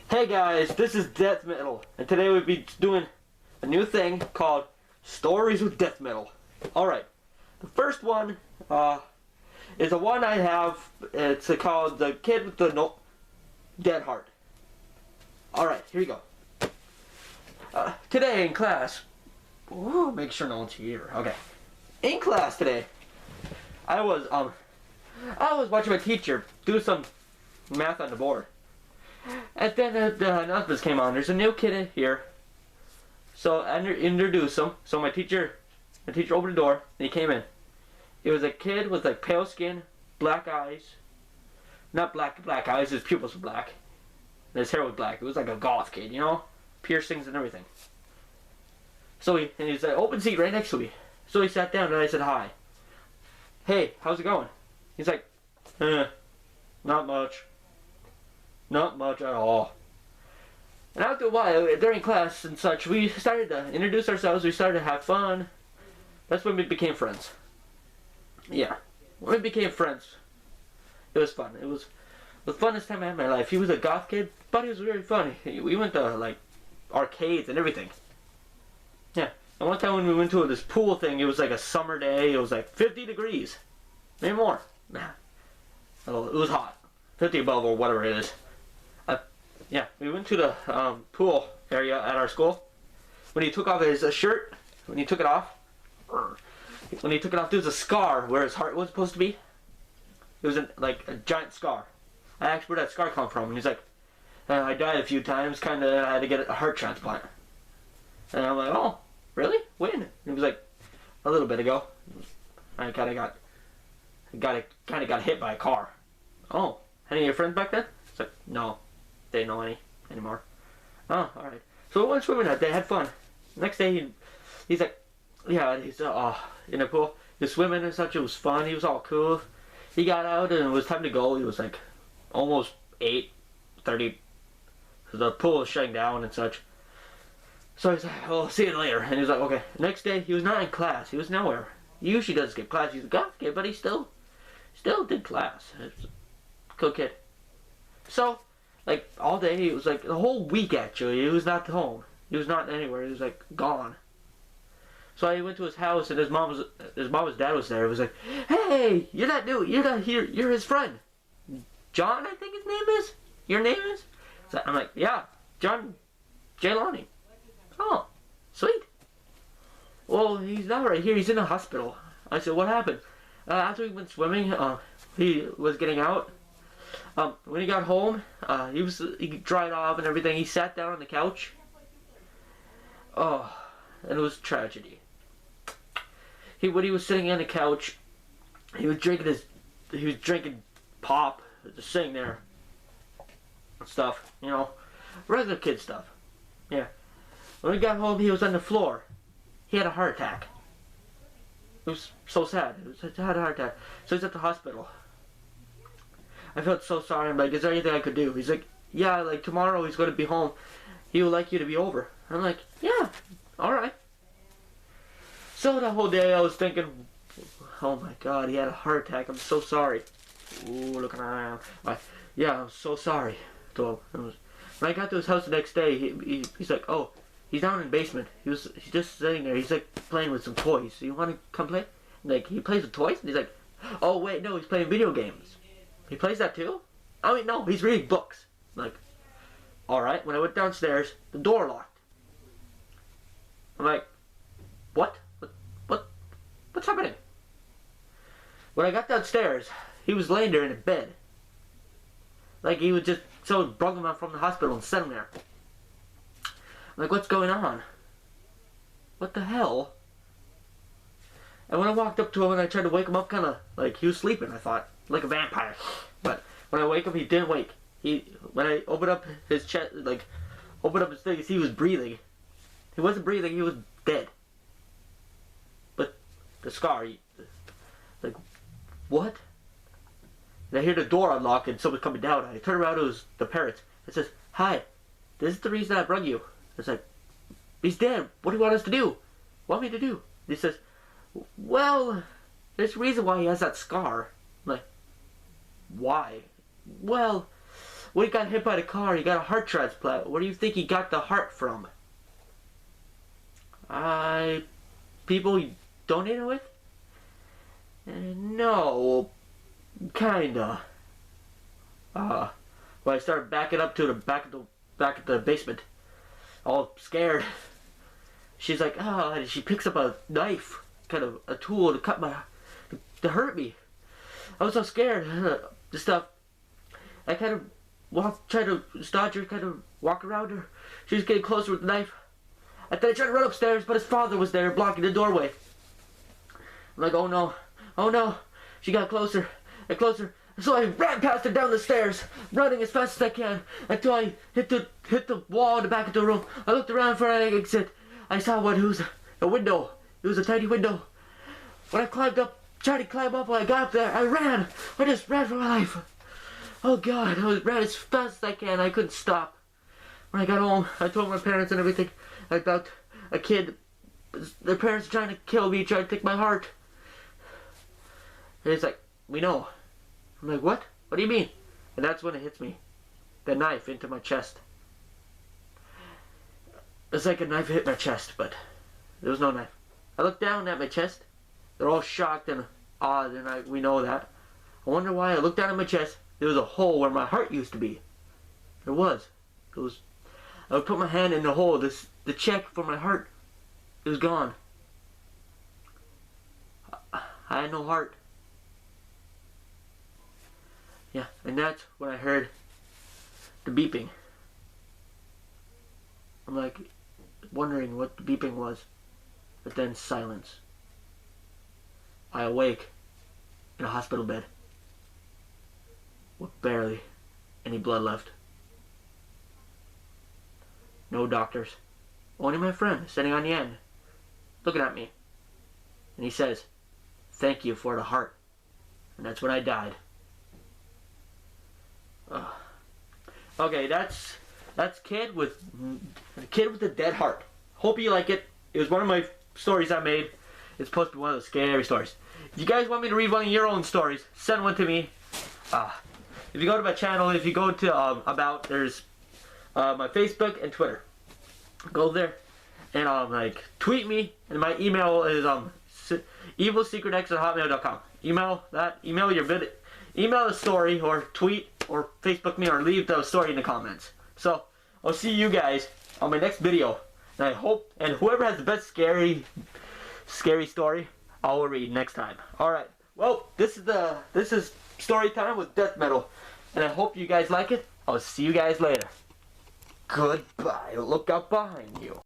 Hey guys, this is Death Metal, and today we'll be doing a new thing called Stories with Death Metal. Alright, the first one is the one I have. It's called The Kid with the Dead Heart. Alright, here we go. Today in class, make sure no one's here. Okay. In class today, I was watching my teacher do some math on the board. And then the announcements came on. There's a new kid in here. So I introduced him. So my teacher opened the door and he came in. He was a kid with like pale skin, black eyes. Not black eyes, his pupils were black. And his hair was black. It was like a goth kid, you know? Piercings and everything. So he's like, open seat right next to me. So he sat down and I said hi. Hey, how's it going? He's like, not much. Not much at all. And after a while, during class and such, we started to introduce ourselves, we started to have fun. That's when we became friends. Yeah. When we became friends, it was fun. It was the funnest time I had in my life. He was a goth kid, but he was very funny. We went to, like, arcades and everything. Yeah. And one time when we went to this pool thing, it was like a summer day. It was like 50 degrees. Maybe more. Nah. Oh, it was hot. 50 above or whatever it is. Yeah, we went to the pool area at our school. When he took off his shirt, when he took it off, there was a scar where his heart was supposed to be. It was like a giant scar. I asked where that scar come from, and he's like, I died a few times, I had to get a heart transplant. And I'm like, oh, really? When? And he was like, a little bit ago. I kind of got hit by a car. Oh, any of your friends back then? It's like, no. They didn't know any anymore. Oh, alright. So we went swimming that day, had fun. Next day, he's like, yeah, he's in the pool. He's swimming and such, it was fun, he was all cool. He got out and it was time to go. He was like almost 8:30. The pool was shutting down and such. So he's like, oh, see you later. And he was like, okay. Next day, he was not in class. He was nowhere. He usually does skip class. He's a goth kid, but he still did class. It's a cool kid. So, like, all day, it was like the whole week actually, he was not home. He was not anywhere. He was like gone. So I went to his house and his mom's dad was there. He was like, hey, you're not here, you're his friend. John, I think his name is? Your name is? So I'm like, yeah, John Jaylani. Oh, sweet. Well, he's not right here, he's in the hospital. I said, what happened? After we went swimming, he was getting out. When he got home, he dried off and everything. He sat down on the couch. Oh, and it was tragedy. When he was sitting on the couch, he was drinking pop, just sitting there, stuff, you know, regular kid stuff. Yeah. When he got home, he was on the floor. He had a heart attack. It was so sad. He had a heart attack. So he's at the hospital. I felt so sorry. I'm like, is there anything I could do? He's like, yeah, like tomorrow he's going to be home. He would like you to be over. I'm like, yeah, alright. So the whole day I was thinking, oh my god, he had a heart attack. I'm so sorry. Ooh, looking around. Yeah, I'm so sorry. So when I got to his house the next day, he's like, oh, he's down in the basement. He's just sitting there. He's like playing with some toys. So you want to come play? Like, he plays with toys? And he's like, oh wait, no, he's playing video games. He plays that too? I mean, no, he's reading books. Like, alright, when I went downstairs, the door locked. I'm like, what? What's happening? When I got downstairs, he was laying there in a bed. Like, he was just, someone brought him out from the hospital and set him there. I'm like, what's going on? What the hell? And when I walked up to him and I tried to wake him up, kind of like he was sleeping, I thought. Like a vampire. But when I wake up, he didn't wake. When I opened up his chest, like, opened up his things, he was breathing. He wasn't breathing, he was dead. But the scar, like, what? And I hear the door unlock and someone's coming down. I turn around, it was the parents. It says, hi, this is the reason I brought you. It's like, he's dead. What do you want us to do? What want me to do? And he says, well, there's a reason why he has that scar. I'm like, why? Well, When he got hit by the car, he got a heart transplant. Where do you think he got the heart from? People he donated with? No, kinda. When I started backing up to the back of the basement, all scared. She's like, and she picks up a knife, kind of a tool to hurt me. I was so scared. The stuff. I kind of tried to dodge her, kind of walk around her. She was getting closer with the knife. I tried to run upstairs, but his father was there blocking the doorway. I'm like, oh no. She got closer and closer. So I ran past her down the stairs, running as fast as I can, until I hit the wall in the back of the room. I looked around for an exit. I saw one. It was a window. It was a tiny window. When I tried to climb up, when I got up there, I ran. I just ran for my life. Oh God, I ran as fast as I can. I couldn't stop. When I got home, I told my parents and everything about a kid. Their parents are trying to kill me, trying to take my heart. And it's like, we know. I'm like, what? What do you mean? And that's when it hits me. The knife into my chest. It's like a knife hit my chest, but there was no knife. I looked down at my chest. They're all shocked and awed, and we know that. I wonder why. I looked down at my chest. There was a hole where my heart used to be. There was. I would put my hand in the hole. The check for my heart. It was gone. I had no heart. Yeah, and that's when I heard the beeping. I'm like wondering what the beeping was, but then silence. I awake in a hospital bed with barely any blood left. No doctors, only my friend sitting on the end, looking at me, and he says, "Thank you for the heart," and that's when I died. Okay, that's Kid with the Dead Heart. Hope you like it. It was one of my stories I made. It's supposed to be one of the scary stories. If you guys want me to read one of your own stories, send one to me. If you go to my channel, if you go to about, there's my Facebook and Twitter. Go there and tweet me, and my email is evilsecretx@hotmail.com. Email the story, or tweet, or Facebook me, or leave the story in the comments. So I'll see you guys on my next video, and I hope, and whoever has the best scary story, I will read next time. All right. Well, this is story time with death metal, and I hope you guys like it. I'll see you guys later. Goodbye. Look out behind you.